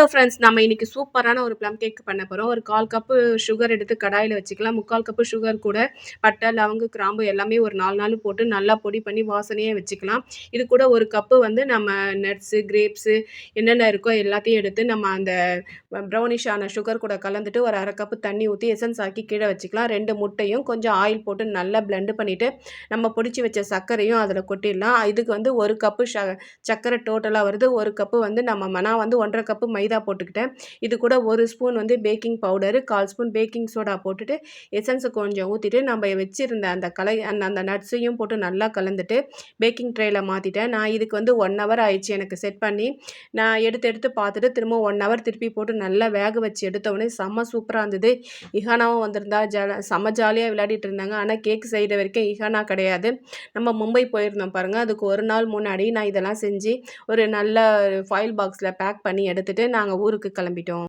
Hello friends, நம்ம இன்னைக்கு சூப்பரான ஒரு ப்ளம் கேக் பண்ண போறோம். ஒரு 1/4 கப்பு சுகர் எடுத்து கடாயில வச்சுக்கலாம். 3/4 கப்பு சுகர் கூட பட்டை, லவங்கு, கிராம்பு எல்லாமே ஒரு 4 நாள் போட்டு நல்லா பொடி பண்ணி வாசனையா வச்சுக்கலாம். இது கூட 1 கப்பு வந்து நம்ம நட்ஸு, கிரேப்ஸு என்னென்ன இருக்கோ எல்லாத்தையும் எடுத்து நம்ம அந்த ப்ரௌனிஷ் ஆன சுகர் கூட கலந்துட்டு ஒரு 1/2 கப்பு தண்ணி ஊத்தி எசன்ஸ் ஆக்கி கீழ வச்சுக்கலாம். 2 முட்டையும் கொஞ்சம் ஆயில் போட்டு நல்லா பிளெண்ட் பண்ணிட்டு, நம்ம பொடிச்சு வச்ச சர்க்கரையும் அதில கொட்டிடலாம். இதுக்கு வந்து 1 கப்பு சர்க்கரை டோட்டலா வருது. 1 கப்பு வந்து நான் வந்து 1 1/2 கப்பு மைதா போட்டுக்கிட்டேன். இது கூட 1 ஸ்பூன் வந்து baking powder, 1/4 spoon baking soda போட்டுட்டு, எசன்ஸ் கொஞ்சம் ஊத்திட்டு, நம்ம வச்சிருந்த அந்த அந்த நட்ஸையும் போட்டு நல்லா கலந்துட்டு, பேக்கிங் ட்ரேல மாத்திட்டேன். நான் இதுக்கு வந்து 1 ஹவர் ஆயிடுச்சு எனக்கு செட் பண்ணி. நான் எடுத்து எடுத்து பார்த்துட்டு, திரும்ப 1 ஹவர் திருப்பி போட்டு நல்லா வேக வச்சு எடுத்தோனே செம்ம சூப்பரா இருந்தது. இஹானாவும் வந்திருந்தா செம்ம ஜாலியா விளையாடிட்டு இருந்தாங்க. ஆனா கேக் செய்ற வரைக்கும் இஹானா கிடையாது. நம்ம மும்பை போயிருந்தோம் பாருங்க. அதுக்கு 1 நாள் முன்னாடி நான் இதெல்லாம் செஞ்சு, ஒரு நல்ல ஃபாயில் பாக்ஸ்ல பேக் பண்ணி எடுத்துட்டு நாங்க ஊருக்கு கிளம்பிட்டோம்.